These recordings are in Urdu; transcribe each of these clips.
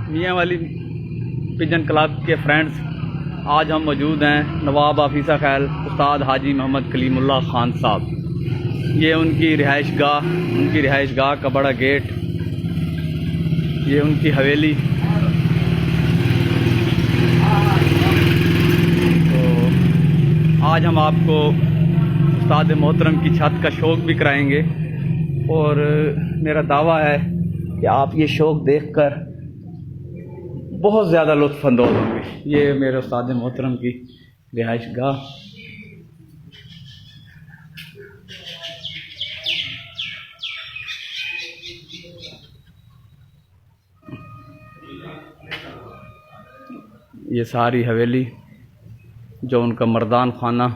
میاں والی پجن کلب کے فرینڈز، آج ہم موجود ہیں نواب آفیسہ خیل استاد حاجی محمد کلیم اللہ خان صاحب۔ یہ ان کی رہائش گاہ کا بڑا گیٹ، یہ ان کی حویلی۔ تو آج ہم آپ کو استاد محترم کی چھت کا شوق بھی کرائیں گے، اور میرا دعویٰ ہے کہ آپ یہ شوق دیکھ کر بہت زیادہ لطف اندوز ہوں گے۔ یہ میرے استاد محترم کی رہائش گاہ۔ یہ ساری حویلی جو ان کا مردان خانہ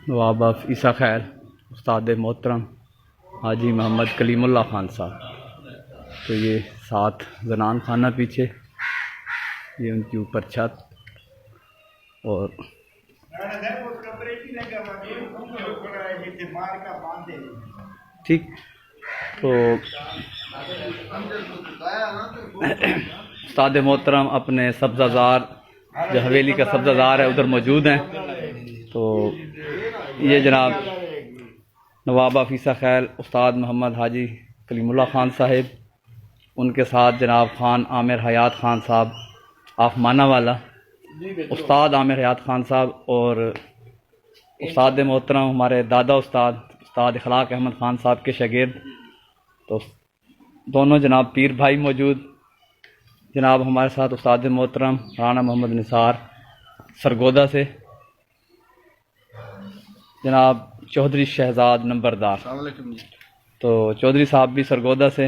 نواب آفیسہ خیل استاد محترم حاجی محمد کلیم اللہ خان صاحب۔ تو یہ 7 زنان خانہ پیچھے، یہ ان کی اوپر چھت، اور ٹھیک۔ تو استاد محترم اپنے سبزہ زار، جو حویلی کا سبزہ زار ہے، ادھر موجود ہیں۔ تو یہ جناب نواب آفیسہ خیل استاد محمد حاجی کلیم اللہ خان صاحب، ان کے ساتھ جناب خان عامر حیات خان صاحب آف مانا والا، استاد عامر حیات خان صاحب، اور استاد محترم ہمارے دادا استاد اخلاق احمد خان صاحب کے شاگرد۔ تو دونوں جناب پیر بھائی موجود۔ جناب ہمارے ساتھ استاد محترم رانا محمد نثار سرگودا سے، جناب چودھری شہزاد نمبردار، تو چودھری صاحب بھی سرگودا سے،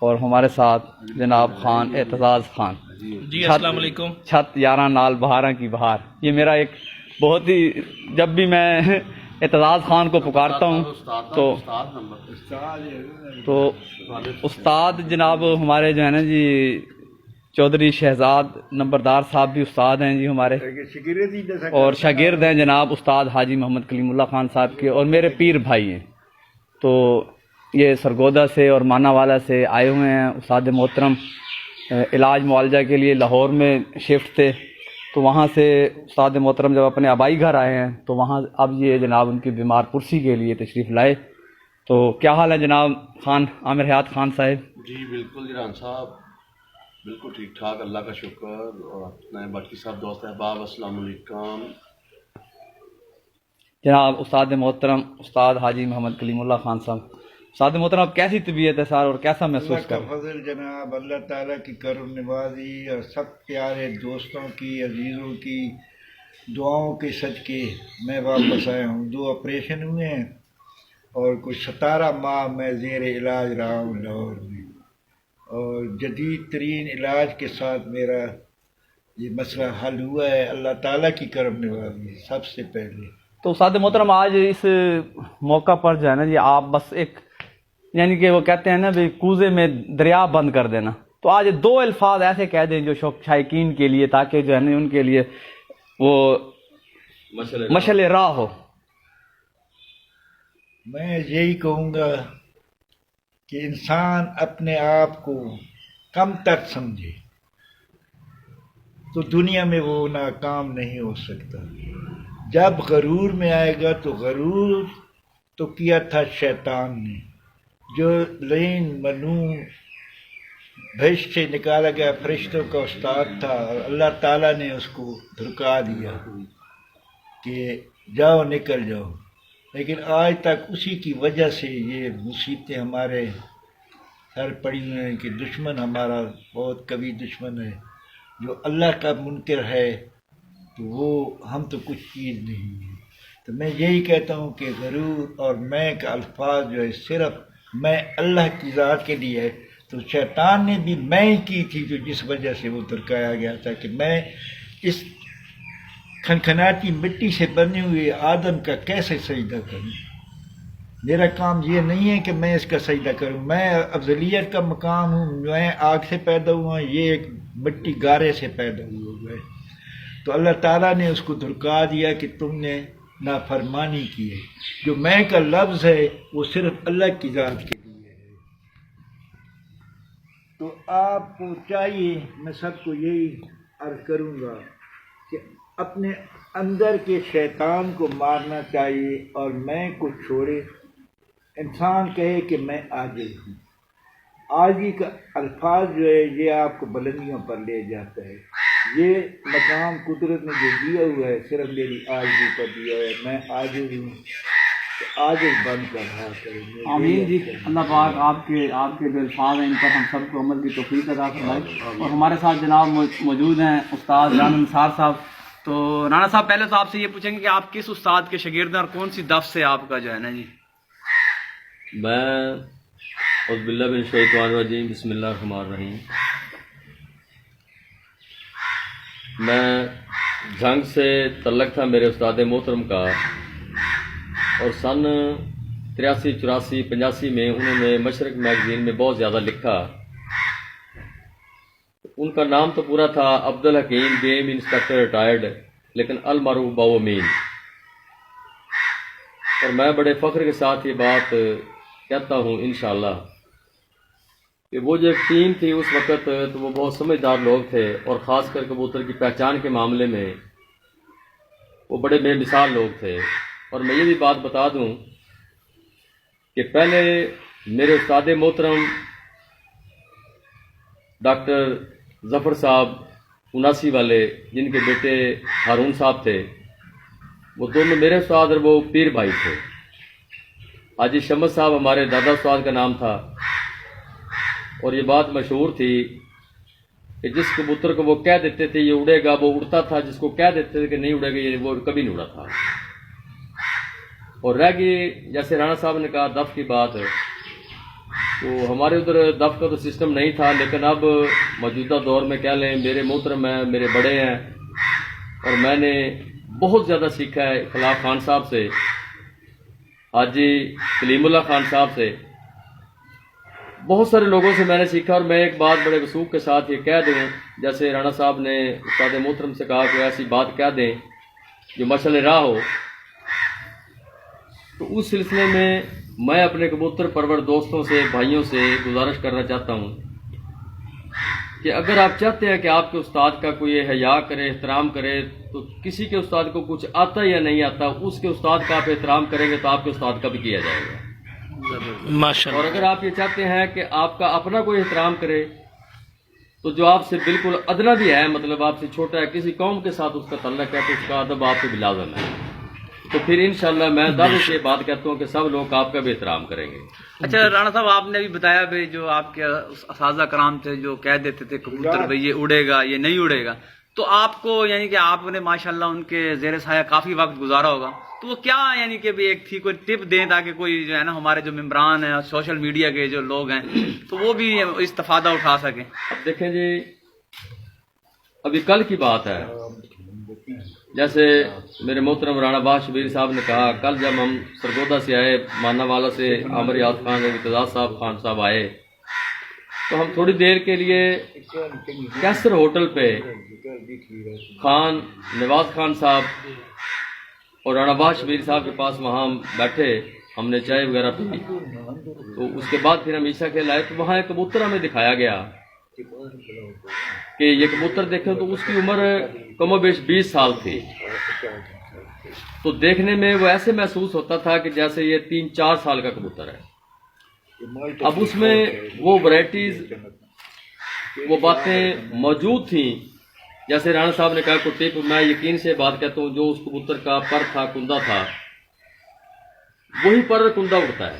اور ہمارے ساتھ جناب خان اعتزاز خان۔ جی السلام علیکم۔ چھت 11 نال بہاراں کی بہار، یہ میرا ایک بہت ہی، جب بھی میں اعتزاز خان کو پکارتا ہوں تو استاد جناب ہمارے جو ہے نا جی چودھری شہزاد نمبردار صاحب بھی استاد ہیں جی ہمارے، اور شاگرد ہیں جناب استاد حاجی محمد کلیم اللہ خان صاحب کے، اور میرے پیر بھائی ہیں۔ تو یہ سرگودا سے اور مانا والا سے آئے ہوئے ہیں۔ استاد محترم علاج معالجہ کے لیے لاہور میں شفٹ تھے، تو وہاں سے استاد محترم جب اپنے آبائی گھر آئے ہیں تو وہاں اب یہ جناب ان کی بیمار پرسی کے لیے تشریف لائے۔ تو کیا حال ہے جناب خان عامر حیات خان صاحب؟ جی بالکل جناب صاحب، بالکل ٹھیک ٹھاک، اللہ کا شکر۔ اور اپنے باقی سب دوست احباب السلام علیکم۔ جناب استاد محترم استاد حاجی محمد کلیم اللہ خان صاحب، استاد محترم آپ کیسی طبیعت ہے سر، اور کیسا محسوس کر؟ اللہ کا فضل جناب، اللہ تعالیٰ کی کرم نوازی اور سب پیارے دوستوں کی، عزیزوں کی دعاؤں کے صدقے میں واپس آیا ہوں۔ 2 آپریشن ہوئے ہیں اور کچھ 17 ماہ میں زیر علاج رہا ہوں لاہور میں، اور جدید ترین علاج کے ساتھ میرا یہ مسئلہ حل ہوا ہے، اللہ تعالیٰ کی کرم نوازی سب سے پہلے۔ تو استاد محترم آج اس موقع پر جو ہے نا جی آپ بس ایک، یعنی کہ وہ کہتے ہیں نا بھی کوزے میں دریا بند کر دینا، تو آج 2 الفاظ ایسے کہہ دیں جو شائقین کے لیے، تاکہ جو ہے نا ان کے لیے وہ مشعل راہ ہو۔ میں یہی کہوں گا کہ انسان اپنے آپ کو کم تر سمجھے تو دنیا میں وہ ناکام نہیں ہو سکتا۔ جب غرور میں آئے گا تو غرور تو کیا تھا شیطان نے، جو لین منون بہشت سے نکالا گیا فرشتوں کا استاد تھا، اور اللہ تعالیٰ نے اس کو دھرکا دیا کہ جاؤ نکل جاؤ، لیکن آج تک اسی کی وجہ سے یہ مصیبتیں ہمارے سر پڑی ہیں کہ دشمن ہمارا بہت قوی دشمن ہے، جو اللہ کا منکر ہے تو وہ ہم تو کچھ چیز نہیں ہے۔ تو میں یہی کہتا ہوں کہ غرور اور میں کا الفاظ جو ہے صرف میں اللہ کی ذات کے لیے ہے، تو شیطان نے بھی میں ہی کی تھی جو جس وجہ سے وہ درکایا گیا تھا کہ میں اس کھنکھناتی مٹی سے بنے ہوئے آدم کا کیسے سجدہ کروں۔ میرا کام یہ نہیں ہے کہ میں اس کا سجدہ کروں، میں افضلیت کا مقام ہوں، میں آگ سے پیدا ہوا ہوں، یہ ایک مٹی گارے سے پیدا ہوا ہے۔ تو اللہ تعالیٰ نے اس کو دھرکا دیا کہ تم نے نافرمانی کی ہے۔ جو میں کا لفظ ہے وہ صرف اللہ کی ذات کے لیے ہے۔ تو آپ کو چاہیے، میں سب کو یہی عرض کروں گا کہ اپنے اندر کے شیطان کو مارنا چاہیے اور میں کو چھوڑے. انسان کہے کہ میں عاجز ہوں. عاجزی کا الفاظ جو ہے یہ آپ کو بلندیوں پر لے جاتا ہے. یہ مقام قدرت نے جو دیا ہوا ہے صرف میری عاجزی پر دیا ہے. میں عاجز ہوں تو عاجز بن کر رہا کریں. آمین جی. اللہ پاک آپ کے جو الفاظ ہیں ان پر ہم سب کو عمل کی توفیق عطا فرمائے. اور ہمارے ساتھ جناب موجود ہیں استاد رانا نثار صاحب. تو رانا صاحب پہلے تو آپ سے یہ پوچھیں گے کہ آپ کس استاد کے شاگرد ہیں اور کون سی دف سے آپ کا جو ہے نا جی؟ میں اعوذ باللہ من الشیطان الرجیم، بسم اللہ الرحمن الرحیم. میں جھنگ سے تعلق تھا میرے استاد محترم کا، اور سن 83 84 85 میں انہوں نے مشرق میگزین میں بہت زیادہ لکھا. ان کا نام تو پورا تھا عبدالحکیم گیم انسپیکٹر ریٹائرڈ، لیکن المعروف باو امین. اور میں بڑے فخر کے ساتھ یہ بات کہتا ہوں انشاءاللہ کہ وہ جو ایک ٹیم تھی اس وقت تو وہ بہت سمجھدار لوگ تھے، اور خاص کر کبوتر کی پہچان کے معاملے میں وہ بڑے بے مثال لوگ تھے. اور میں یہ بھی بات بتا دوں کہ پہلے میرے استاد محترم ڈاکٹر ظفر صاحب 79 والے، جن کے بیٹے ہارون صاحب تھے، وہ دونوں میرے استاد اور وہ پیر بھائی تھے. حاجی شمس صاحب ہمارے دادا استاد کا نام تھا. اور یہ بات مشہور تھی کہ جس کبوتر کو وہ کہہ دیتے تھے یہ اڑے گا وہ اڑتا تھا، جس کو کہہ دیتے تھے کہ نہیں اڑے گا یہ وہ کبھی نہیں اڑا تھا. اور رہ گئی جیسے رانا صاحب نے کہا دف کی بات، تو ہمارے ادھر دف کا تو سسٹم نہیں تھا، لیکن اب موجودہ دور میں کہہ لیں میرے محترم ہیں، میرے بڑے ہیں، اور میں نے بہت زیادہ سیکھا ہے خلاف خان صاحب سے، حاجی کلیم اللہ خان صاحب سے، بہت سارے لوگوں سے میں نے سیکھا. اور میں ایک بات بڑے وثوق کے ساتھ یہ کہہ دوں، جیسے رانا صاحب نے استاد محترم سے کہا کہ ایسی بات کہہ دیں جو مشعل راہ ہو، تو اس سلسلے میں اپنے کبوتر پرور دوستوں سے، بھائیوں سے گزارش کرنا چاہتا ہوں کہ اگر آپ چاہتے ہیں کہ آپ کے استاد کا کوئی حیا کرے، احترام کرے، تو کسی کے استاد کو کچھ آتا یا نہیں آتا، اس کے استاد کا آپ احترام کریں گے تو آپ کے استاد کا بھی کیا جائے گا. اور اگر آپ یہ چاہتے ہیں کہ آپ کا اپنا کوئی احترام کرے، تو جو آپ سے بالکل ادنا بھی ہے، مطلب آپ سے چھوٹا ہے، کسی قوم کے ساتھ اس کا تعلق ہے، تو اس کا ادب آپ پہ بھی لازم ہے. تو پھر انشاءاللہ میں دعوے سے بات کہتا ہوں کہ سب لوگ آپ کا بھی احترام کریں گے. اچھا رانا صاحب، آپ نے بھی بتایا بھائی جو آپ کے اساتذہ کرام تھے جو کہہ دیتے تھے کبوتر بھائی یہ اڑے گا یہ نہیں اڑے گا، تو آپ کو یعنی کہ آپ نے ماشاءاللہ ان کے زیر سایہ کافی وقت گزارا ہوگا، تو وہ کیا یعنی کہ بھی ایک تھی کوئی ٹپ دیں تاکہ کوئی جو ہے نا ہمارے جو ممبران ہیں سوشل میڈیا کے جو لوگ ہیں تو وہ بھی استفادہ اٹھا سکیں؟ اب دیکھیں جی، ابھی کل کی بات ہے، جیسے میرے محترم رانا باز شبیر صاحب نے کہا، کل جب ہم سرگودا سے آئے، مانا والا سے عامر یاد خان امتیاز صاحب خان صاحب آئے، تو ہم تھوڑی دیر کے لیے کیسر ہوٹل پہ خان نواز خان صاحب اور رانا باز شبیر صاحب کے پاس وہاں بیٹھے، ہم نے چائے وغیرہ پی. تو اس کے بعد پھر ہم عشاء کے لائے تو وہاں ایک کبوتر ہمیں دکھایا گیا کہ یہ کبوتر دیکھیں تو اس کی عمر کم و بیش 20 سال تھی. تو دیکھنے میں وہ ایسے محسوس ہوتا تھا کہ جیسے یہ 3-4 سال کا کبوتر ہے. اب اس میں وہ ورائٹیز، وہ باتیں موجود تھیں، جیسے رانا صاحب نے کہا کو ٹپ، میں یقین سے بات کہتا ہوں جو اس کبوتر کا پر تھا، کندہ تھا، وہی پر کندہ اڑتا ہے.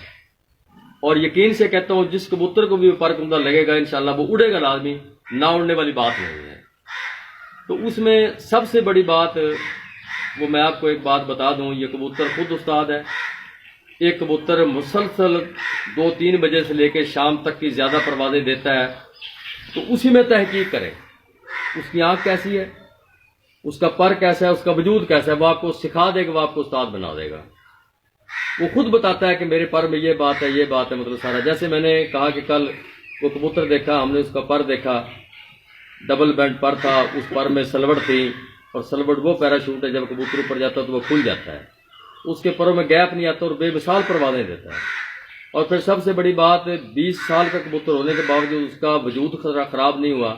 اور یقین سے کہتا ہوں جس کبوتر کو بھی پر کندہ لگے گا انشاءاللہ وہ اڑے گا لازمی، نہ اڑنے والی بات نہیں ہے. تو اس میں سب سے بڑی بات وہ میں آپ کو ایک بات بتا دوں، یہ کبوتر خود استاد ہے. ایک کبوتر مسلسل 2-3 بجے سے لے کے شام تک کی زیادہ پروازیں دیتا ہے، تو اسی میں تحقیق کریں اس کی آنکھ کیسی ہے، اس کا پر کیسا ہے، اس کا وجود کیسا ہے. وہ آپ کو سکھا دے گا، وہ آپ کو استاد بنا دے گا. وہ خود بتاتا ہے کہ میرے پر میں یہ بات ہے، یہ بات ہے، مطلب سارا. جیسے میں نے کہا کہ کل وہ کبوتر دیکھا، ہم نے اس کا پر دیکھا، ڈبل بینڈ پر تھا، اس پر میں سلوٹ تھی، اور سلوٹ وہ پیراشوٹ ہے جب کبوتر اوپر جاتا ہے تو وہ کھل جاتا ہے، اس کے پروں میں گیپ نہیں آتا اور بے مثال پروازیں دیتا ہے. اور پھر سب سے بڑی بات 20 سال کا کبوتر ہونے کے باوجود اس کا وجود خراب نہیں ہوا،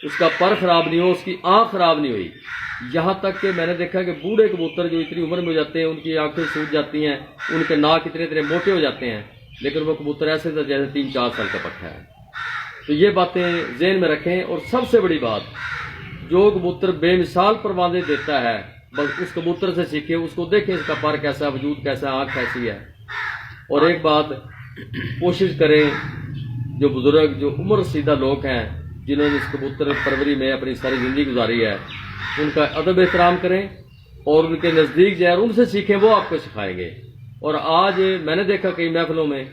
اس کا پر خراب نہیں ہوا، اس کی آنکھ خراب نہیں ہوئی. یہاں تک کہ میں نے دیکھا کہ بوڑھے کبوتر جو اتنی عمر میں ہو جاتے ہیں ان کی آنکھیں سوج جاتی ہیں، ان کے ناک اتنے موٹے ہو جاتے ہیں، لیکن وہ کبوتر ایسے تھا جیسے 3-4 سال کا پٹھا ہے. تو یہ باتیں ذہن میں رکھیں. اور سب سے بڑی بات، جو کبوتر بے مثال پروازیں دیتا ہے بس اس کبوتر سے سیکھیں، اس کو دیکھیں اس کا پر کیسا ہے، وجود کیسا ہے، آنکھ کیسی ہے. اور ایک بات کوشش کریں، جو بزرگ جو عمر رسیدہ لوگ ہیں جنہوں نے اس کبوتر پروری میں اپنی ساری زندگی گزاری ہے، ان کا ادب احترام کریں اور ان کے نزدیک جائیں، ان سے سیکھیں، وہ آپ کو سکھائیں گے. اور آج میں نے دیکھا کئی محفلوں میں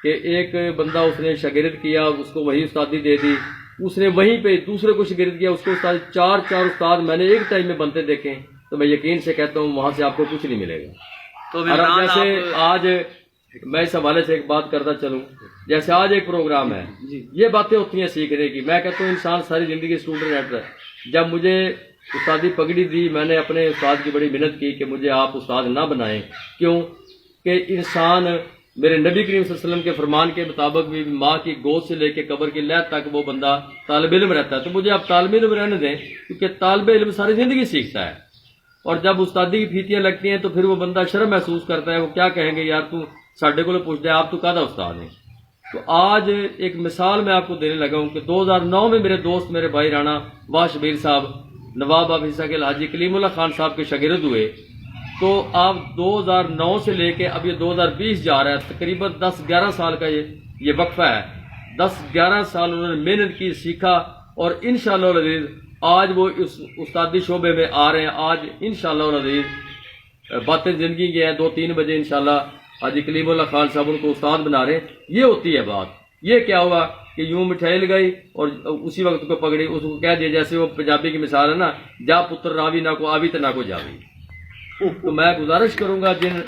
کہ ایک بندہ اس نے شاگرد کیا، اس کو وہی استادی دے دی، اس نے وہیں پہ دوسرے کو شاگرد کیا، اس کو استاد 4 استاد میں نے ایک ٹائم میں بنتے دیکھیں، تو میں یقین سے کہتا ہوں وہاں سے آپ کو کچھ نہیں ملے گا. تو اور اب جیسے آج میں اس حوالے سے ایک بات کرتا چلوں، جیسے آج ایک پروگرام ہے، یہ باتیں ہوتی ہیں سیکھنے کی. میں کہتا ہوں انسان ساری زندگی اسٹوڈنٹ رہتا ہے. جب مجھے استادی پگڑی دی، میں نے اپنے استاد کی بڑی محنت کی کہ مجھے آپ استاد نہ بنائیں. کیوں کہ انسان میرے نبی کریم صلی اللہ علیہ وسلم کے فرمان کے مطابق بھی ماں کی گود سے لے کے قبر کی لحد تک وہ بندہ طالب علم رہتا ہے. تو مجھے آپ طالب علم رہنے دیں، کیونکہ طالب علم ساری زندگی سیکھتا ہے. اور جب استادی کی پھیتیاں لگتی ہیں تو پھر وہ بندہ شرم محسوس کرتا ہے، وہ کیا کہیں گے، یار تو ساڈے کو پوچھ دے آپ تو کہدا استاد ہیں. تو آج ایک مثال میں آپ کو دینے لگا ہوں کہ 2009 میں میرے دوست میرے بھائی رانا واہ شبیر صاحب نواب آفیسہ کے الحاجی کلیم اللہ خان صاحب کے شاگرد ہوئے. تو آپ 2009 سے لے کے اب یہ 2020 جا رہا ہے، تقریباً 10-11 سال کا یہ وقفہ ہے. 10-11 سال انہوں نے محنت کی، سیکھا، اور انشاءاللہ العزیز آج وہ اس استادی شعبے میں آ رہے ہیں. آج انشاءاللہ العزیز باتیں زندگی کی ہیں، 2-3 بجے انشاءاللہ حاجی کلیم اللہ خان صاحب ان کو استاد بنا رہے ہیں. یہ ہوتی ہے بات. یہ کیا ہوا کہ یوں مٹھائی لگائی اور اسی وقت کو پکڑی، اس کو کہہ دیا جیسے وہ پنجابی کی مثال ہے نا، جا پتر راوی نہ کو آوی تو نہ کو جاوی. تو میں گزارش کروں گا جن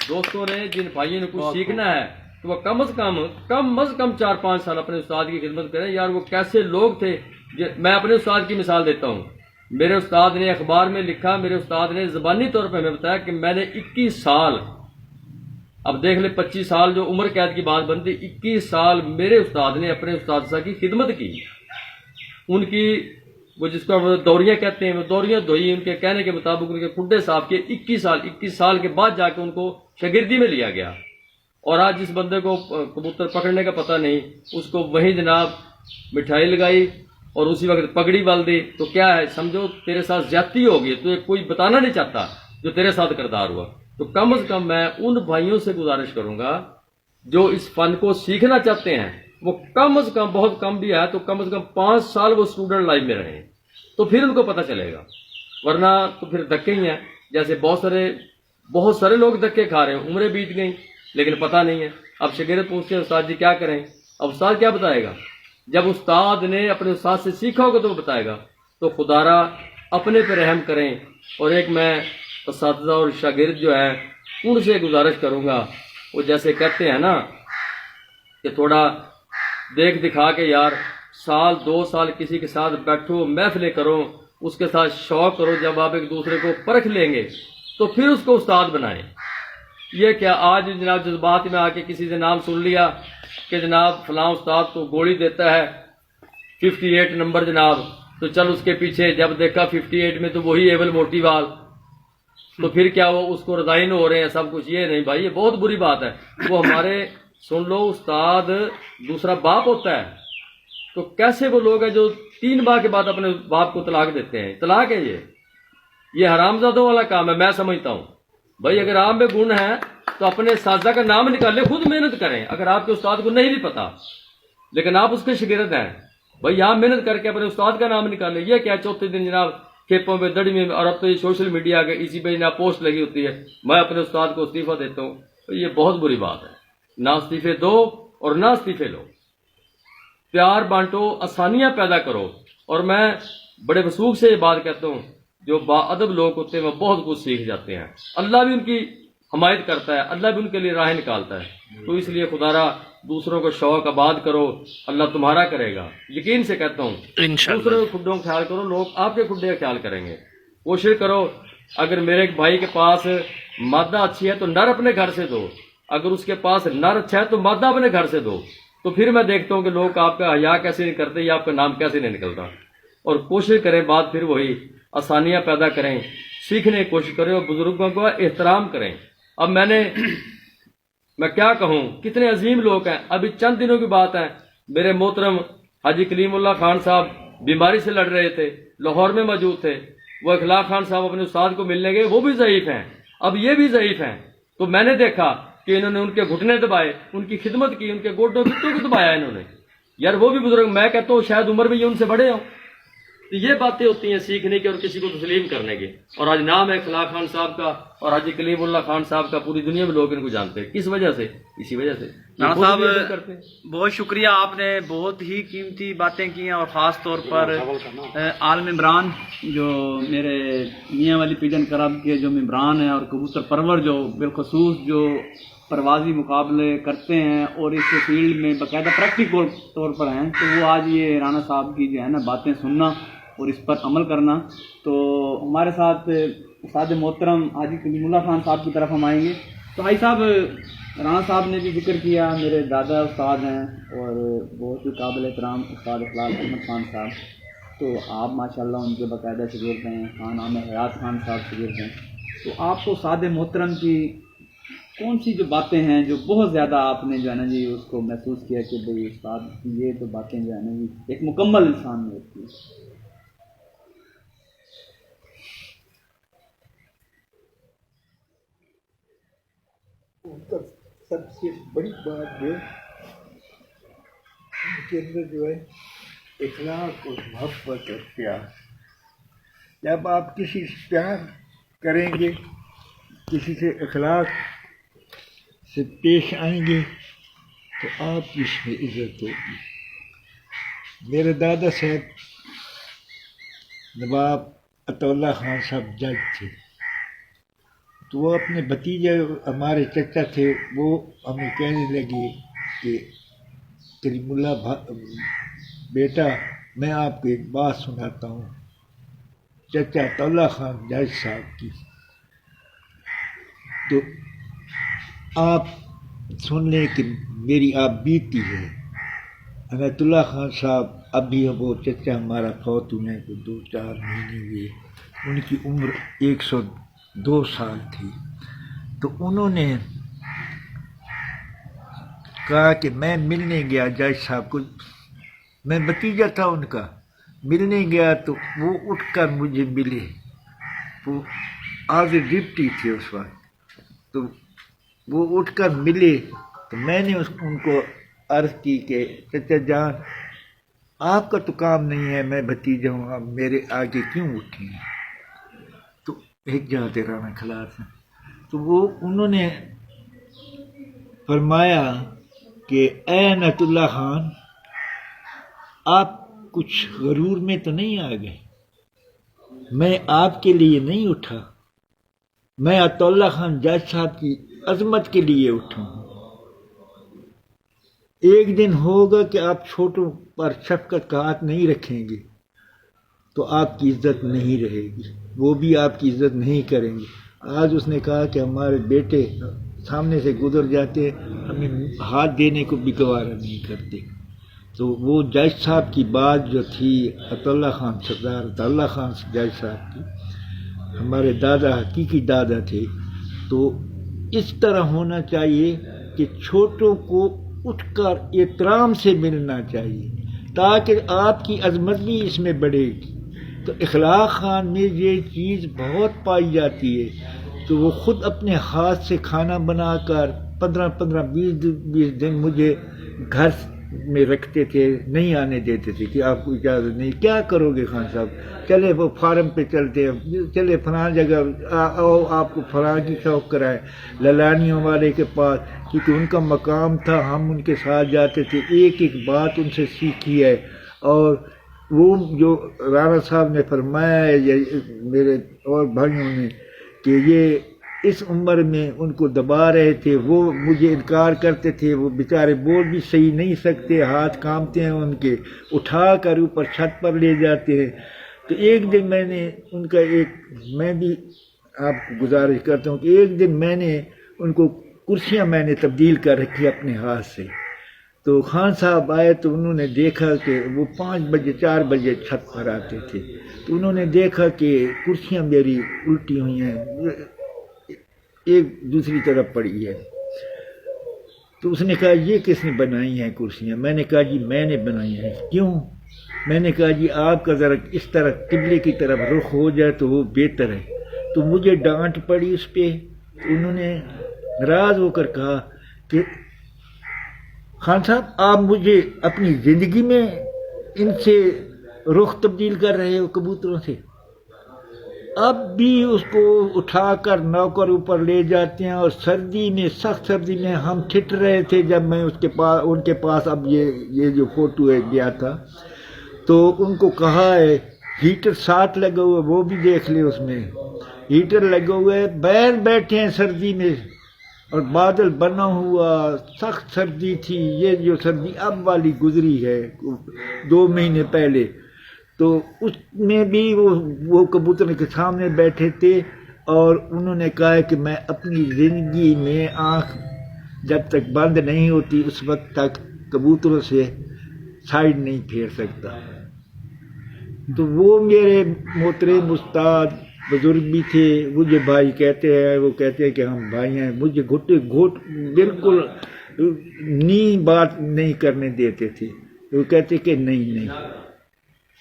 دوستوں نے جن بھائیوں نے کچھ سیکھنا ہے تو وہ کم از کم 4-5 سال اپنے استاد کی خدمت کریں. یار وہ کیسے لوگ تھے. میں اپنے استاد کی مثال دیتا ہوں. میرے استاد نے اخبار میں لکھا، میرے استاد نے زبانی طور پہ ہمیں بتایا کہ میں نے 21 سال، اب دیکھ لیں 25 سال جو عمر قید کی بات بنتی، 21 سال میرے استاد نے اپنے اساتذہ کی خدمت کی. ان کی وہ جس کو دوریاں کہتے ہیں وہ دوریاں دھوئی، ان کے کہنے کے مطابق ان کے کھڈے صاحب کے 21 سال کے بعد جا کے ان کو شاگردی میں لیا گیا. اور آج جس بندے کو کبوتر پکڑنے کا پتہ نہیں، اس کو وہیں جناب مٹھائی لگائی اور اسی وقت پگڑی بال دی. تو کیا ہے، سمجھو تیرے ساتھ زیادتی ہوگی، تو کوئی بتانا نہیں چاہتا جو تیرے ساتھ کردار ہوا. تو کم از کم میں ان بھائیوں سے گزارش کروں گا جو اس فن کو سیکھنا چاہتے ہیں، وہ کم از کم، بہت کم بھی ہے تو کم از کم 5 سال وہ اسٹوڈنٹ لائف میں رہیں، تو پھر ان کو پتہ چلے گا. ورنہ تو پھر دھکے ہی ہیں. جیسے بہت سارے لوگ دھکے کھا رہے ہیں، عمریں بیت گئیں لیکن پتہ نہیں ہے. اب شاگرد پوچھتے ہیں استاد جی کیا کریں، اب استاد کیا بتائے گا؟ جب استاد نے اپنے استاد سے سیکھا ہوگا تو وہ بتائے گا. تو خدارا اپنے پہ رحم کریں. اور ایک میں اساتذہ اور شاگرد جو ہیں ان سے گزارش کروں گا، وہ جیسے کہتے ہیں نا کہ تھوڑا دیکھ دکھا کے یار 1-2 سال کسی کے ساتھ بیٹھو، محفلیں کرو، اس کے ساتھ شوق کرو. جب آپ ایک دوسرے کو پرکھ لیں گے تو پھر اس کو استاد بنائیں. یہ کیا آج جناب جذبات میں آ کے کسی سے نام سن لیا کہ جناب فلاں استاد تو گولی دیتا ہے 58 نمبر جناب، تو چل اس کے پیچھے. جب دیکھا 58 میں تو وہی ایول موٹی وال، تو پھر کیا وہ اس کو رضائن ہو رہے ہیں سب کچھ. یہ نہیں بھائی، یہ بہت بری بات ہے. وہ ہمارے سن لو استاد دوسرا باپ ہوتا ہے. تو کیسے وہ لوگ ہیں جو 3 بار کے بعد اپنے باپ کو طلاق دیتے ہیں؟ طلاق ہے یہ حرامزادوں والا کام ہے. میں سمجھتا ہوں بھائی اگر آپ میں گن ہے تو اپنے اساتذہ کا نام نکالیں، خود محنت کریں. اگر آپ کے استاد کو نہیں بھی پتا لیکن آپ اس کے شاگرد ہیں، بھائی آپ محنت کر کے اپنے استاد کا نام نکالیں. یہ کیا چوتھے دن جناب کھیپوں پہ دڑی میں، اور اب تو یہ سوشل میڈیا کے اسی پہ جناب پوسٹ لگی ہوتی ہے میں اپنے استاد کو استعفیٰ دیتا ہوں. تو یہ بہت بری بات ہے. نہ استعفے دو اور نہ استعفے لو. پیار بانٹو، آسانیاں پیدا کرو. اور میں بڑے وثوق سے یہ بات کہتا ہوں، جو با ادب لوگ ہوتے ہیں وہ بہت کچھ سیکھ جاتے ہیں. اللہ بھی ان کی حمایت کرتا ہے، اللہ بھی ان کے لیے راہیں نکالتا ہے. تو اس لیے خدارا دوسروں کو شوق آباد کرو، اللہ تمہارا کرے گا. یقین سے کہتا ہوں دوسروں کے کھڈوں کا خیال کرو، لوگ آپ کے کھڈے کا خیال کریں گے. کوشش کرو، اگر میرے ایک بھائی کے پاس مادہ اچھی ہے تو نر اپنے گھر سے دو، اگر اس کے پاس نر اچھا ہے تو مادہ اپنے گھر سے دو، تو پھر میں دیکھتا ہوں کہ لوگ آپ کا حیا کیسے نہیں کرتے یا آپ کا نام کیسے نہیں نکلتا. اور کوشش کریں، بات پھر وہی، آسانیاں پیدا کریں، سیکھنے کی کوشش کریں اور بزرگوں کا احترام کریں. اب میں کیا کہوں، کتنے عظیم لوگ ہیں. ابھی چند دنوں کی بات ہے، میرے محترم حاجی کلیم اللہ خان صاحب بیماری سے لڑ رہے تھے، لاہور میں موجود تھے. وہ اخلاق خان صاحب اپنے استاد کو ملنے گئے، وہ بھی ضعیف ہیں، اب یہ بھی ضعیف ہیں. تو میں نے دیکھا کہ انہوں نے ان کے گھٹنے دبائے، ان کی خدمت کی، ان کے گوڈوں گٹوں کو دبایا انہوں نے. یار وہ بھی بزرگ، میں کہتا ہوں شاید عمر میں یہ ان سے بڑے ہوں. تو یہ باتیں ہوتی ہیں سیکھنے کی اور کسی کو تسلیم کرنے کی. اور آج نام ہے اخلاق خان صاحب کا اور حاجی کلیم اللہ خان صاحب کا، پوری دنیا میں لوگ ان کو جانتے ہیں. کس وجہ سے؟ اسی وجہ سے. رانا یہ صاحب خود بھی کرتے ہیں. بہت شکریہ، آپ نے بہت ہی قیمتی باتیں کی ہیں، اور خاص طور پر عالم عمران جو میرے میاں والی پیجن کرب کے جو ممبران ہیں اور کبوتر پرور جو بالخصوص جو پروازی مقابلے کرتے ہیں اور اس فیلڈ میں باقاعدہ پریکٹیکل طور پر ہیں، تو وہ آج یہ رانا صاحب کی جو ہے نا باتیں سننا اور اس پر عمل کرنا. تو ہمارے ساتھ استاد محترم حاجی کلیم اللہ خان صاحب کی طرف ہم آئیں گے. تو حاجی صاحب، رانا صاحب نے بھی ذکر کیا، میرے دادا استاد ہیں اور بہت ہی قابل احترام استاد اخلاق احمد خان صاحب. تو آپ ماشاءاللہ ان کے باقاعدہ شاگرد ہیں، خان عامر حیات خان صاحب شاگرد ہیں. تو آپ کو استاد محترم کی کون سی جو باتیں ہیں جو بہت زیادہ آپ نے جو ہے نا جی اس کو محسوس کیا کہ بھئی استاد کی یہ تو باتیں جو ہے نا جی ایک مکمل انسان میں ہوتی ہے؟ سب سے بڑی بات ہے ان کے اندر جو ہے اخلاق اور محبت اور پیار. جب آپ کسی سے پیار کریں گے، کسی سے اخلاق سے پیش آئیں گے تو آپ کی اس میں عزت ہوگی. میرے دادا صاحب نواب عطا اللہ خان صاحب جج تھے، تو وہ اپنے بھتیجے ہمارے چچا تھے، وہ ہمیں کہنے لگے کہ کریم اللہ بیٹا میں آپ کو ایک بات سناتا ہوں چچا عطا اللہ خان جج صاحب کی، تو آپ سن لیں کہ میری آپ بیتی ہے. عنایت اللہ خان صاحب ابھی وہ چچا ہمارا فوت ہونے کو 2-4 مہینے ہوئے، ان کی عمر 102 سال تھی. تو انہوں نے کہا کہ میں ملنے گیا جج صاحب کو، میں بھتیجا تھا ان کا، ملنے گیا تو وہ اٹھ کر مجھے ملے. وہ آج ڈپٹی تھے اس وقت، تو وہ اٹھ کر ملے تو میں نے ان کو عرض کی کہ چچا جان آپ کا تو کام نہیں ہے، میں بھتیجا ہوں، آپ میرے آگے کیوں اٹھے ہیں؟ تو ایک جاتے رانا خلاص ہیں. تو وہ انہوں نے فرمایا کہ اے عنایت اللہ خان، آپ کچھ غرور میں تو نہیں آ گئے؟ میں آپ کے لیے نہیں اٹھا، میں عطا اللہ خان جج صاحب کی عظمت کے لیے اٹھا ہوں. ایک دن ہوگا کہ آپ چھوٹوں پر شفقت کا ہاتھ نہیں رکھیں گے تو آپ کی عزت نہیں رہے گی، وہ بھی آپ کی عزت نہیں کریں گے. آج اس نے کہا کہ ہمارے بیٹے سامنے سے گزر جاتے، ہمیں ہاتھ دینے کو بھی گوارا نہیں کرتے. تو وہ جج صاحب کی بات جو تھی عطا اللہ خان سردار عطا اللہ خان جج صاحب کی، ہمارے دادا حقیقی دادا تھے. تو اس طرح ہونا چاہیے کہ چھوٹوں کو اٹھ کر احترام سے ملنا چاہیے تاکہ آپ کی عظمت بھی اس میں بڑھے گی. تو اخلاق خان میں یہ چیز بہت پائی جاتی ہے. تو وہ خود اپنے ہاتھ سے کھانا بنا کر 15-20 دن مجھے گھر میں رکھتے تھے، نہیں آنے دیتے تھے کہ آپ کو اجازت نہیں. کیا کرو گے خان صاحب، چلے وہ فارم پہ چلتے ہیں، چلے فلاں جگہ آؤ آپ کو فلاں کی شوق کرائے للانیوں والے کے پاس، کیونکہ ان کا مقام تھا، ہم ان کے ساتھ جاتے تھے، ایک ایک بات ان سے سیکھی ہے. اور وہ جو رانا صاحب نے فرمایا ہے یا میرے اور بھائیوں نے کہ یہ اس عمر میں ان کو دبا رہے تھے، وہ مجھے انکار کرتے تھے، وہ بیچارے بول بھی صحیح نہیں سکتے، ہاتھ کانپتے ہیں ان کے، اٹھا کر اوپر چھت پر لے جاتے ہیں. تو ایک دن میں نے ان کا میں بھی آپ کو گزارش کرتا ہوں کہ ایک دن میں نے ان کو کرسیاں میں نے تبدیل کر رکھی اپنے ہاتھ سے. تو خان صاحب آئے تو انہوں نے دیکھا کہ وہ 5 بجے 4 بجے چھت پر آتے تھے. تو انہوں نے دیکھا کہ کرسیاں میری الٹی ہوئی ہیں، ایک دوسری طرف پڑی ہے. تو اس نے کہا یہ کس نے بنائی ہیں کرسیاں؟ میں نے کہا جی میں نے بنائی ہیں. کیوں؟ میں نے کہا جی آپ کا ذرا اس طرح قبلے کی طرف رخ ہو جائے تو وہ بہتر ہے. تو مجھے ڈانٹ پڑی اس پہ. انہوں نے ناراض ہو کر کہا کہ خان صاحب آپ مجھے اپنی زندگی میں ان سے رخ تبدیل کر رہے ہو کبوتروں سے. اب بھی اس کو اٹھا کر نوکر اوپر لے جاتے ہیں. اور سردی میں، سخت سردی میں ہم ٹھٹ رہے تھے جب میں ان کے پاس اب یہ جو فوٹو ہے گیا تھا. تو ان کو کہا ہے ہیٹر ساتھ لگا ہوا ہے، وہ بھی دیکھ لے، اس میں ہیٹر لگا ہوا ہے، باہر بیٹھے ہیں سردی میں اور بادل بنا ہوا، سخت سردی تھی. یہ جو سردی اب والی گزری ہے 2 مہینے پہلے، تو اس میں بھی وہ کبوتر کے سامنے بیٹھے تھے. اور انہوں نے کہا کہ میں اپنی زندگی میں آنکھ جب تک بند نہیں ہوتی اس وقت تک کبوتروں سے سائڈ نہیں پھیر سکتا. تو وہ میرے محترم استاد بزرگ بھی تھے، مجھے بھائی کہتے ہیں، وہ کہتے ہیں کہ ہم بھائی ہیں. مجھے گھٹ بالکل بات نہیں کرنے دیتے تھے. وہ کہتے کہ نہیں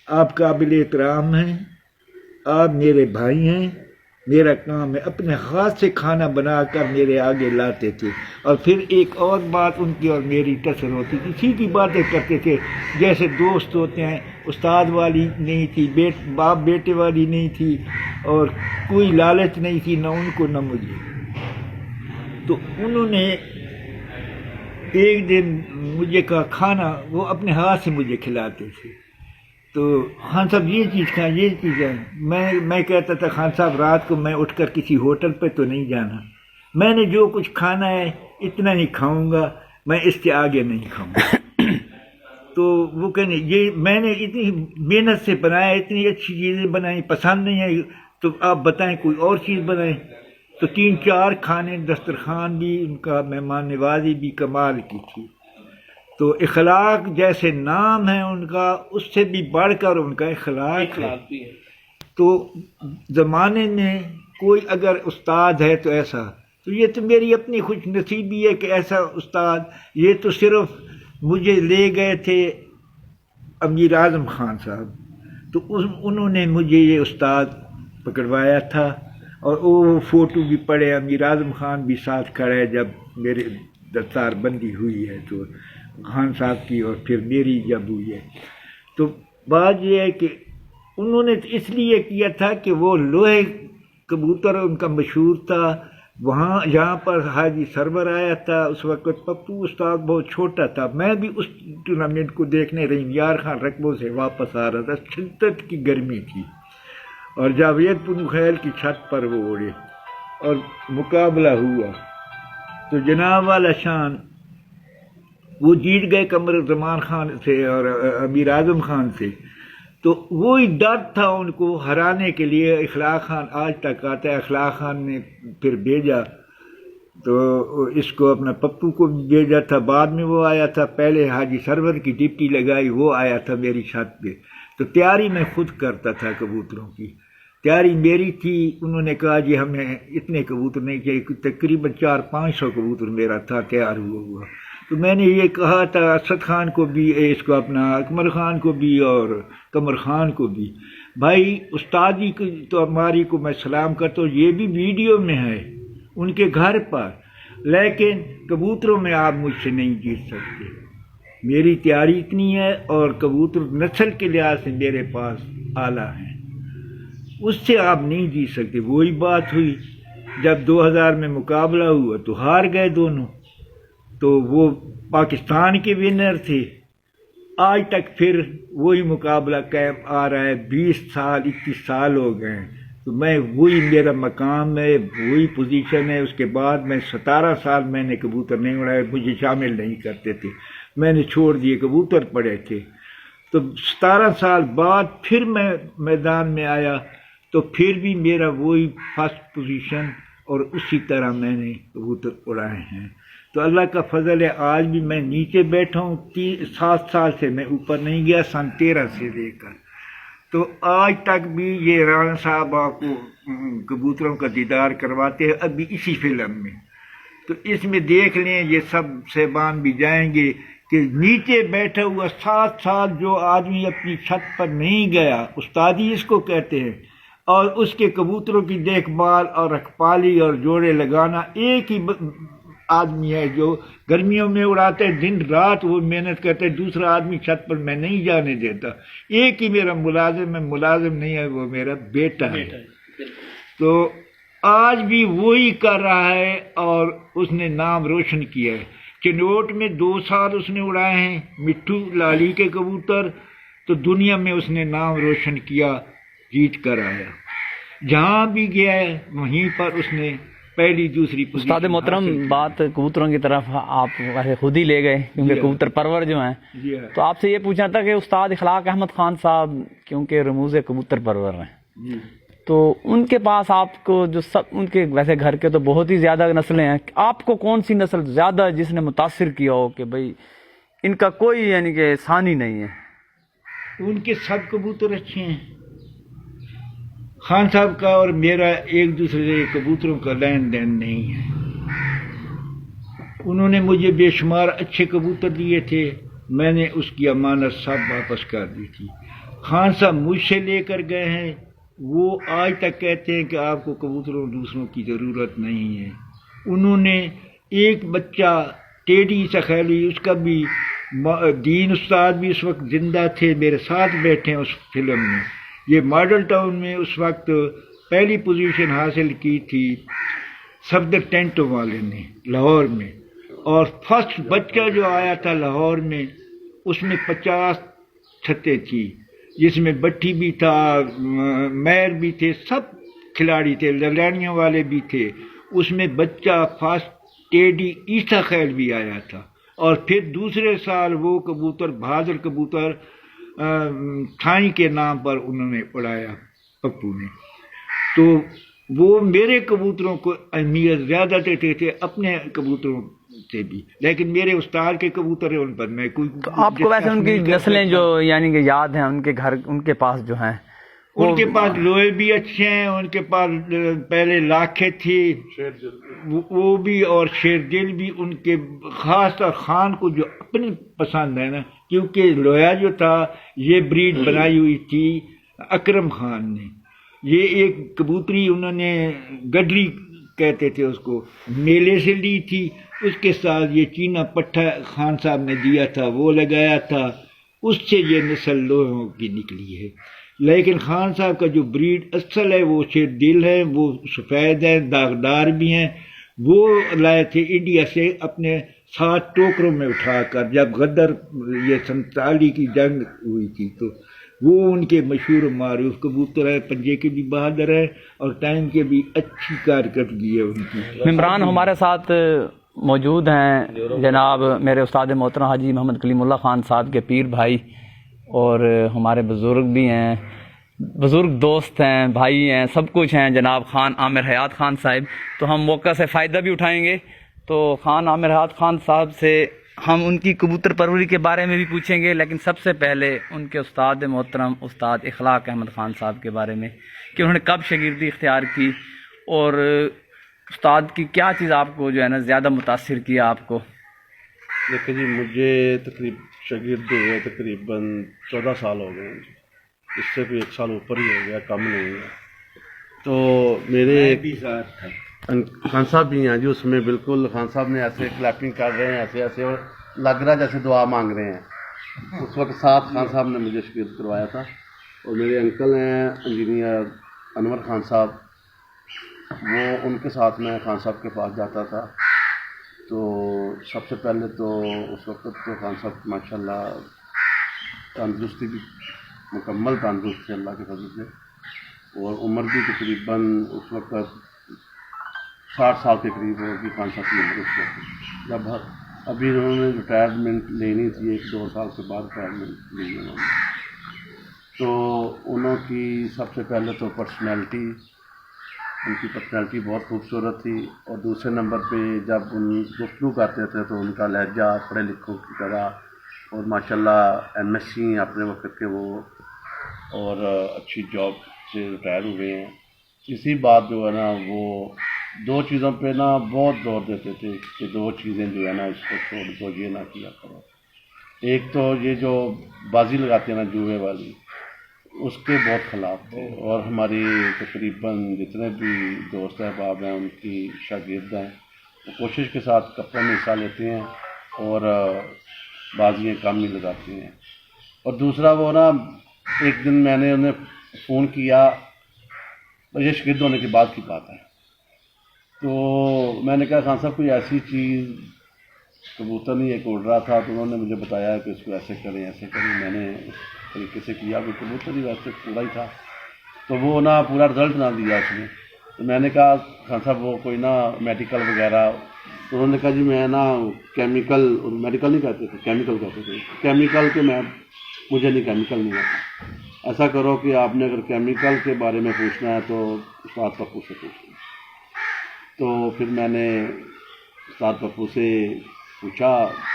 آپ قابل احترام ہیں، آپ میرے بھائی ہیں، میرا کام ہے. اپنے ہاتھ سے کھانا بنا کر میرے آگے لاتے تھے. اور پھر ایک اور بات ان کی اور میری ٹسر ہوتی تھی، سیدھی باتیں کرتے تھے جیسے دوست ہوتے ہیں. استاد والی نہیں تھی، باپ بیٹے والی نہیں تھی، اور کوئی لالچ نہیں تھی، نہ ان کو نہ مجھے. تو انہوں نے ایک دن مجھے کہا کھانا، وہ اپنے ہاتھ سے مجھے کھلاتے تھے. تو خان صاحب یہ چیز کھائیں، یہ چیز ہے. میں کہتا تھا خان صاحب رات کو میں اٹھ کر کسی ہوٹل پہ تو نہیں جانا، میں نے جو کچھ کھانا ہے اتنا نہیں کھاؤں گا، میں اس کے آگے نہیں کھاؤں گا. تو وہ کہنے یہ میں نے اتنی محنت سے بنایا، اتنی اچھی چیزیں بنائیں، پسند نہیں آئی تو آپ بتائیں کوئی اور چیز بنائیں. تو 3-4 کھانے، دسترخوان بھی ان کا، مہمان نوازی بھی کمال کی تھی. تو اخلاق جیسے نام ہے ان کا، اس سے بھی بڑھ کر ان کا اخلاق ہے. تو زمانے میں کوئی اگر استاد ہے تو ایسا، تو یہ تو میری اپنی خوش نصیبی ہے کہ ایسا استاد. یہ تو صرف مجھے لے گئے تھے امیر اعظم خان صاحب، تو انہوں نے مجھے یہ استاد پکڑوایا تھا. اور وہ فوٹو بھی پڑے، امیر اعظم خان بھی ساتھ کھڑا ہے جب میرے دستار بندی ہوئی ہے تو خان صاحب کی، اور پھر میری جب ہوئی ہے. تو بات یہ ہے کہ انہوں نے اس لیے کیا تھا کہ وہ لوہے کبوتر ان کا مشہور تھا. وہاں یہاں پر حاجی سرور آیا تھا، اس وقت پپو استاد بہت چھوٹا تھا. میں بھی اس ٹورنامنٹ کو دیکھنے رہی، یار خان رقبوں سے واپس آ رہا تھا، شدت کی گرمی تھی. اور جاوید پنو خیل کی چھت پر وہ اڑے اور مقابلہ ہوا. تو جناب والا شان وہ جیت گئے قمر زمان خان سے اور امیر اعظم خان سے. تو وہی ڈر تھا ان کو ہرانے کے لیے. اخلاق خان آج تک آتا ہے، اخلاق خان نے پھر بھیجا تو اس کو اپنا پپو کو بھیجا تھا، بعد میں وہ آیا تھا. پہلے حاجی سرور کی ڈپٹی لگائی، وہ آیا تھا میری چھت پہ. تو تیاری میں خود کرتا تھا، کبوتروں کی تیاری میری تھی. انہوں نے کہا جی ہمیں اتنے کبوتر نہیں چاہیے، تقریباً 400-500 کبوتر میرا تھا تیار ہوا. تو میں نے یہ کہا تھا اسد خان کو بھی، اس کو اپنا اکمل خان کو بھی اور قمر خان کو بھی، بھائی استادی کی تو ہماری کو میں سلام کرتا ہوں، یہ بھی ویڈیو میں ہے ان کے گھر پر، لیکن کبوتروں میں آپ مجھ سے نہیں جیت سکتے. میری تیاری اتنی ہے اور کبوتر نسل کے لحاظ سے میرے پاس اعلیٰ ہیں، اس سے آپ نہیں جیت سکتے. وہی بات ہوئی جب 2000 میں مقابلہ ہوا تو ہار گئے دونوں. تو وہ پاکستان کے ونر تھے. آج تک پھر وہی مقابلہ قائم آ رہا ہے، 20-21 سال ہو گئے ہیں. تو میں وہی میرا مقام ہے، وہی پوزیشن ہے. اس کے بعد میں 17 سال میں نے کبوتر نہیں اڑائے، مجھے شامل نہیں کرتے تھے، میں نے چھوڑ دیے، کبوتر پڑے تھے. تو 17 سال بعد پھر میں میدان میں آیا تو پھر بھی میرا وہی فرسٹ پوزیشن اور اسی طرح میں نے کبوتر اڑائے ہیں. تو اللہ کا فضل ہے آج بھی میں نیچے بیٹھا ہوں. 7 سال سے میں اوپر نہیں گیا، سن 13 سے لے کر. تو آج تک بھی یہ رانا صاحب آپ کو کبوتروں کا دیدار کرواتے ہیں ابھی اسی فلم میں. تو اس میں دیکھ لیں، یہ سب صاحبان بھی جائیں گے کہ نیچے بیٹھا ہوا 7 سال جو آدمی اپنی چھت پر نہیں گیا، استادی اس کو کہتے ہیں، اور اس کے کبوتروں کی دیکھ بھال اور رکھپالی اور جوڑے لگانا ایک ہی آدمی ہے جو گرمیوں میں اڑاتے ہیں، دن رات وہ محنت کرتے ہیں. دوسرا آدمی چھت پر میں نہیں جانے دیتا. ایک ہی میرا ملازم ہے، ملازم نہیں ہے، وہ میرا بیٹا ہے. تو آج بھی وہی کر رہا ہے اور اس نے نام روشن کیا ہے. چنوٹ میں 2 سال اس نے اڑائے ہیں مٹھو لالی کے کبوتر. تو دنیا میں اس نے نام روشن کیا، جیت کر آیا. جہاں بھی گیا ہے وہیں پر اس نے پہلی دوسری پوزیشن. استاد محترم، بات کبوتروں کی طرف آپ ویسے خود ہی لے گئے کیونکہ کبوتر پرور جو ہیں، تو آپ سے یہ پوچھنا تھا کہ استاد اخلاق احمد خان صاحب کیونکہ رموز کبوتر پرور ہیں، تو ان کے پاس آپ کو جو سب ان کے ویسے گھر کے تو بہت ہی زیادہ نسلیں ہیں، آپ کو کون سی نسل زیادہ جس نے متاثر کیا ہو کہ بھئی ان کا کوئی یعنی کہ ثانی نہیں ہے؟ ان کے سب کبوتر اچھے ہیں. خان صاحب کا اور میرا ایک دوسرے سے کبوتروں کا لین دین نہیں ہے. انہوں نے مجھے بے شمار اچھے کبوتر دیے تھے، میں نے اس کی امانت سب واپس کر دی تھی. خان صاحب مجھ سے لے کر گئے ہیں، وہ آج تک کہتے ہیں کہ آپ کو کبوتروں دوسروں کی ضرورت نہیں ہے. انہوں نے ایک بچہ ٹیڈی سخیلی، اس کا بھی دین استاد بھی اس وقت زندہ تھے، میرے ساتھ بیٹھے ہیں اس فلم میں. یہ ماڈل ٹاؤن میں اس وقت پہلی پوزیشن حاصل کی تھی صفدر ٹینٹوں والے نے لاہور میں، اور فرسٹ بچہ جو آیا تھا لاہور میں اس میں 50 چھتیں تھی، جس میں بٹھی بھی تھا، میر بھی تھے، سب کھلاڑی تھے، لڑیانیوں والے بھی تھے. اس میں بچہ فرسٹ ٹیڈی عیسیٰ خیل بھی آیا تھا. اور پھر دوسرے سال وہ کبوتر بہادر کبوتر تھائی کے نام پر انہوں نے اڑایا پپو نے. تو وہ میرے کبوتروں کو اہمیت زیادہ دیتے تھے اپنے کبوتروں سے بھی، لیکن میرے استاد کے کبوتر ہیں ان پر میں کوئی. تو آپ کو ویسے ان کی نسلیں جو یعنی کہ یاد ہیں، ان کے گھر ان کے پاس جو ہیں، ان کے پاس لوہے بھی اچھے ہیں، ان کے پاس پہلے لاکھیں تھی وہ بھی، اور شیر دل بھی. ان کے خاص طور خان کو جو اپنی پسند ہے نا، کیونکہ لوہا جو تھا یہ بریڈ بنائی ہوئی تھی اکرم خان نے. یہ ایک کبوتری انہوں نے گڈری کہتے تھے اس کو، میلے سے لی تھی. اس کے ساتھ یہ چینا پٹھا خان صاحب نے دیا تھا، وہ لگایا تھا، اس سے یہ نسل لوہوں کی نکلی ہے. لیکن خان صاحب کا جو بریڈ اصل ہے وہ شیر دل ہے، وہ سفید ہے، داغدار بھی ہیں. وہ لائے تھے انڈیا سے اپنے 7 ٹوکروں میں اٹھا کر، جب غدر یہ 47 کی جنگ ہوئی تھی تو وہ ان کے مشہور و معروف کبوتر ہے. پنجے کے بھی بہادر ہے اور ٹائم کے بھی اچھی کارکردگی ہے ان کی. ممبران ہمارے ساتھ موجود ہیں جناب میرے استاد محترم حاجی محمد کلیم اللہ خان صاحب کے پیر بھائی، اور ہمارے بزرگ بھی ہیں، بزرگ دوست ہیں، بھائی ہیں، سب کچھ ہیں، جناب خان عامر حیات خان صاحب. تو ہم موقع سے فائدہ بھی اٹھائیں گے. تو خان عامر حیات خان صاحب سے ہم ان کی کبوتر پروری کے بارے میں بھی پوچھیں گے، لیکن سب سے پہلے ان کے استاد محترم استاد اخلاق احمد خان صاحب کے بارے میں کہ انہوں نے کب شاگردی اختیار کی، اور استاد کی کیا چیز آپ کو جو ہے نا زیادہ متاثر کیا آپ کو. دیکھیں جی، مجھے شاگرد ہوئے تقریباً 14 سال ہو گئے، اس سے بھی 1 سال اوپر ہی ہو گیا، کم نہیں ہے. تو میرے خان صاحب بھی ہیں جی، اس میں بالکل خان صاحب نے ایسے کلیپنگ کر رہے ہیں، ایسے ایسے، اور لگ رہا جیسے دعا مانگ رہے ہیں. اس وقت ساتھ خان صاحب نے مجھے شاگرد کروایا تھا. اور میرے انکل ہیں انجینئر انور خان صاحب، وہ ان کے ساتھ میں خان صاحب کے پاس جاتا تھا. تو سب سے پہلے تو اس وقت تو خان صاحب ماشاء اللہ تندرستی بھی مکمل تندرست تھے اللہ کے فضل سے، اور عمر بھی تقریباً اس وقت 60 سال کے قریب ہوگی خان صاحب کی عمر اس وقت. جب ابھی انہوں نے ریٹائرمنٹ لینی تھی 1-2 سال کے بعد ریٹائرمنٹ لی انہوں نے. تو انہوں کی سب سے پہلے تو پرسنالٹی ان کی پرسنالٹی بہت خوبصورت تھی، اور دوسرے نمبر پہ جب ان گفتگو کرتے تھے تو ان کا لہجہ پڑھے لکھوں کی طرح، اور ماشاءاللہ ایم ایس سی اپنے وقت کے وہ، اور اچھی جاب سے ریٹائر ہوئے ہیں۔ اسی بات جو ہے نا وہ دو چیزوں پہ نا بہت زور دیتے تھے کہ دو چیزیں جو ہے نا اس کو چھوڑ دو، یہ نہ کیا کرو۔ ایک تو یہ جو بازی لگاتے ہیں نا جوئے والی، اس کے بہت خلاف تھے، اور ہماری تقریباً جتنے بھی دوست احباب ہیں ان کی شاگرد ہیں، وہ کوشش کے ساتھ کپوں میں حصہ لیتے ہیں اور بازیاں کم ہی لگاتے ہیں۔ اور دوسرا وہ نا ایک دن میں نے انہیں فون کیا، اور یہ شاگرد ہونے کے بعد کی بات ہے، تو میں نے کہا خان صاحب کوئی ایسی چیز، کبوتر نہیں ایک اڑ رہا تھا، تو انہوں نے مجھے بتایا کہ اس کو ایسے کریں ایسے کریں، میں نے اس طریقے سے کیا کہ کبوتر ہی ویسے پورا ہی تھا، تو وہ نا پورا رزلٹ نہ دیا اس نے۔ تو میں نے کہا خان صاحب وہ کوئی نا میڈیکل وغیرہ، تو انہوں نے کہا جی میں نا کیمیکل، میڈیکل نہیں کہتے تھے کیمیکل کہتے تھے، کیمیکل کے میں مجھے نہیں کیمیکل نہیں آتا، ایسا کرو کہ آپ نے اگر کیمیکل کے بارے میں پوچھنا ہے تو استاد پپو سے پوچھنا۔ تو پھر میں نے استاد پپو سے پوچھا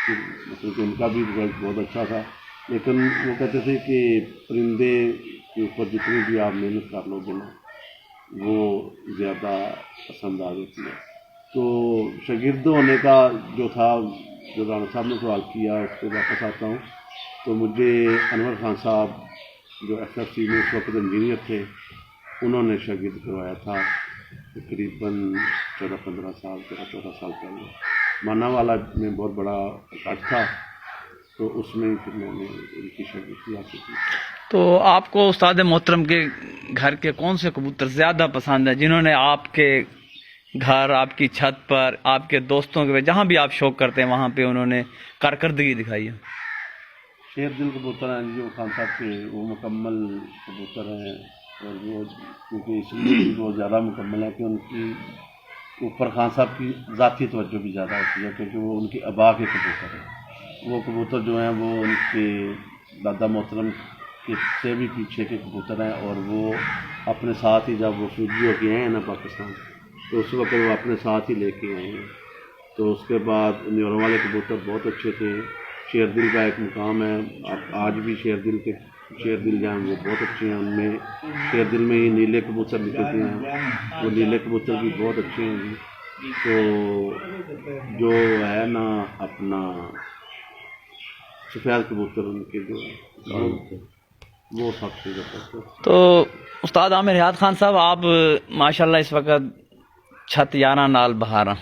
کہ مطلب کہ ان کا بھی رزلٹ بہت اچھا تھا، لیکن وہ کہتے تھے کہ پرندے کے اوپر جتنی بھی آپ محنت کر لو گے نا وہ زیادہ پسند آ جاتی ہے۔ تو شاگرد ہونے کا جو تھا، جو رانا صاحب نے سوال کیا، اس پہ واپس آتا ہوں، تو مجھے انور خان صاحب جو ایف ایف سی میں اس وقت انجینئر تھے، انہوں نے شاگرد کروایا تھا تقریباً 14-15 سال 13-14 سال پہلے۔ مانا والا میں بہت بڑا کٹ تھا، تو اس میں پھر میں نے ان کی شاگردی حاصل کی۔ تو آپ کو استاد محترم کے گھر کے کون سے کبوتر زیادہ پسند ہیں جنہوں نے آپ کے گھر، آپ کی چھت پر، آپ کے دوستوں کے جہاں بھی آپ شوق کرتے ہیں وہاں پہ انہوں نے کارکردگی دکھائی ہے؟ شیر دل کبوتر ہیں جو خان صاحب کے، وہ مکمل کبوتر ہیں، اور وہ کیونکہ اس لیے بھی وہ زیادہ مکمل ہے کہ ان کی اوپر خان صاحب کی ذاتی توجہ بھی زیادہ ہوتی ہے، کیونکہ وہ ان کی آبا کے کبوتر ہیں۔ وہ کبوتر جو ہیں وہ ان کے دادا محترم کے سے بھی پیچھے کے کبوتر ہیں، اور وہ اپنے ساتھ ہی جب وہ فوجی ہو کے آئے ہیں نا پاکستان، تو اس وقت وہ اپنے ساتھ ہی لے کے آئے ہیں۔ تو اس کے بعد نیوروں والے کبوتر بہت اچھے تھے۔ شیر دل کا ایک مقام ہے، آج بھی شیر دل جو ہیں وہ بہت اچھے ہیں، ان میں شیر دل میں ہی نیلے کبوتر نکلتے ہیں، وہ نیلے کبوتر بھی بہت اچھے ہیں جی۔ تو جو ہے نا اپنا سفید کبوتر ان کے جو ہے وہ سب سے زبردست۔ تو استاد عامر حیات خان صاحب، آپ ماشاءاللہ اس وقت چھت 11 نال بہاراں،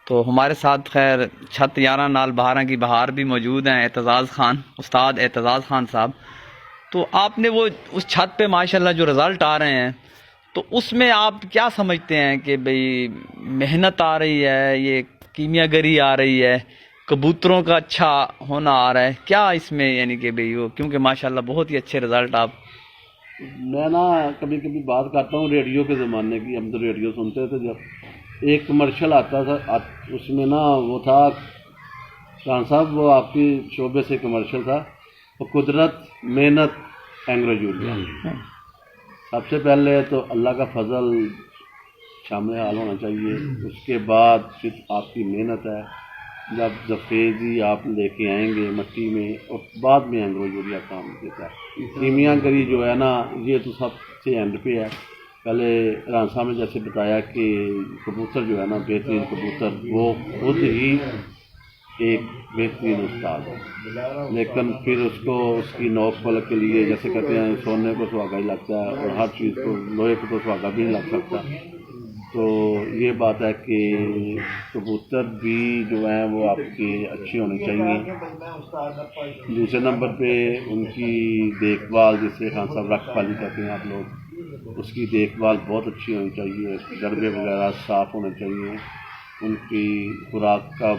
تو ہمارے ساتھ خیر چھت 11 نال بہاراں کی بہار بھی موجود ہیں اعتزاز خان، استاد اعتزاز خان صاحب۔ تو آپ نے وہ اس چھت پہ ماشاءاللہ جو رزلٹ آ رہے ہیں، تو اس میں آپ کیا سمجھتے ہیں کہ بھئی محنت آ رہی ہے، یہ کیمیا گری آ رہی ہے، کبوتروں کا اچھا ہونا آ رہا ہے، کیا اس میں یعنی کہ بھئی وہ، کیونکہ ماشاءاللہ بہت ہی اچھے رزلٹ آپ۔ میں نا کبھی کبھی بات کرتا ہوں ریڈیو کے زمانے کی، ہم تو ریڈیو سنتے تھے، جب ایک کمرشل آتا تھا اس میں نا وہ تھا خان صاحب، وہ آپ کی شعبے سے کمرشل تھا، وہ قدرت محنت اینگلو جولیا۔ سب سے پہلے تو اللہ کا فضل شامل حال ہونا چاہیے، اس کے بعد پھر آپ کی محنت ہے، جب زفیزی آپ لے کے آئیں گے مٹی میں، اور بعد میں اینگلو جولیا کام دیتا ہے۔ کیمیا گری جو ہے نا یہ تو سب سے اینڈ پہ ہے۔ پہلے ران صاحب نے جیسے بتایا کہ کبوتر جو ہے نا بہترین کبوتر، وہ خود ہی ایک بہترین استاد ہے، لیکن پھر اس کو اس کی نوک پلک کے لیے، جیسے کہتے ہیں سونے کو سہاگا ہی لگتا ہے، اور ہر چیز کو لوہے کو تو سہاگا بھی نہیں لگ سکتا۔ تو یہ بات ہے کہ کبوتر بھی جو ہیں وہ آپ کے اچھے ہونے چاہیے۔ دوسرے نمبر پہ ان کی دیکھ بھال، جسے خان صاحب رکھ پالی کہتے ہیں آپ لوگ، اس کی دیکھ بھال بہت اچھی ہونی چاہیے، ڈربے وغیرہ صاف ہونے چاہیے، ان کی خوراک کا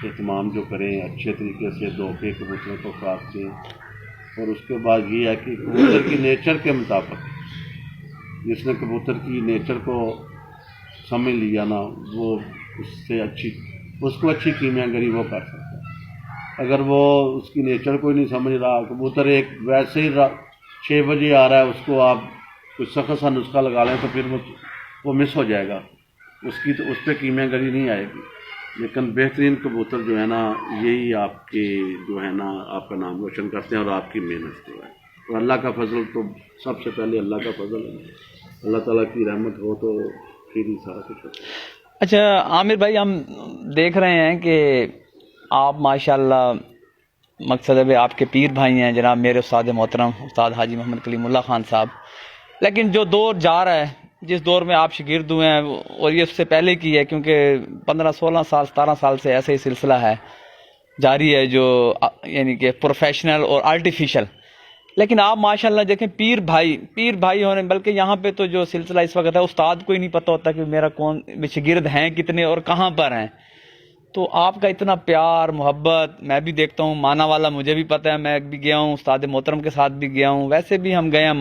اہتمام جو کریں اچھے طریقے سے، دھو کے کبوتروں کو خوراک دیں۔ اور اس کے بعد یہ ہے کہ کبوتر کی نیچر کے مطابق، جس نے کبوتر کی نیچر کو سمجھ لیا نا، وہ اس سے اس کو اچھی کیمیا گری وہ کر سکتا ہے۔ اگر وہ اس کی نیچر کو ہی نہیں سمجھ رہا، کبوتر ایک ویسے ہی 6 بجے آ رہا ہے، اس کو آپ کوئی سخت سا نسخہ لگا لیں تو پھر وہ وہ مس ہو جائے گا، اس پہ کیمیا گری نہیں آئے گی، لیکن بہترین کبوتر جو ہے نا یہی آپ کے جو ہے نا آپ کا نام روشن کرتے ہیں اور آپ کی محنت جو ہے، اور اللہ کا فضل تو سب سے پہلے اللہ کا فضل ہے، اللہ تعالیٰ کی رحمت ہو تو پھر ہی سارا کچھ ہوتا ہے۔ اچھا عامر بھائی، ہم دیکھ رہے ہیں کہ آپ ماشاءاللہ مقصد ہے آپ کے پیر بھائی ہیں جناب میرے استاد محترم استاد حاجی محمد کلیم اللہ خان صاحب، لیکن جو دور جا رہا ہے، جس دور میں آپ شاگرد ہوئے ہیں، اور یہ اس سے پہلے کی ہے، کیونکہ 15 16 سال 17 سال سے ایسے ہی سلسلہ ہے جاری ہے، جو یعنی کہ پروفیشنل اور آرٹیفیشل، لیکن آپ ماشاءاللہ دیکھیں پیر بھائی ہونے، بلکہ یہاں پہ تو جو سلسلہ اس وقت ہے استاد کو ہی نہیں پتہ ہوتا کہ میرا کون شاگرد ہیں کتنے اور کہاں پر ہیں، تو آپ کا اتنا پیار محبت میں بھی دیکھتا ہوں، مانا والا مجھے بھی پتہ ہے، میں بھی گیا ہوں استاد محترم کے ساتھ بھی گیا ہوں، ویسے بھی ہم گئے ہیں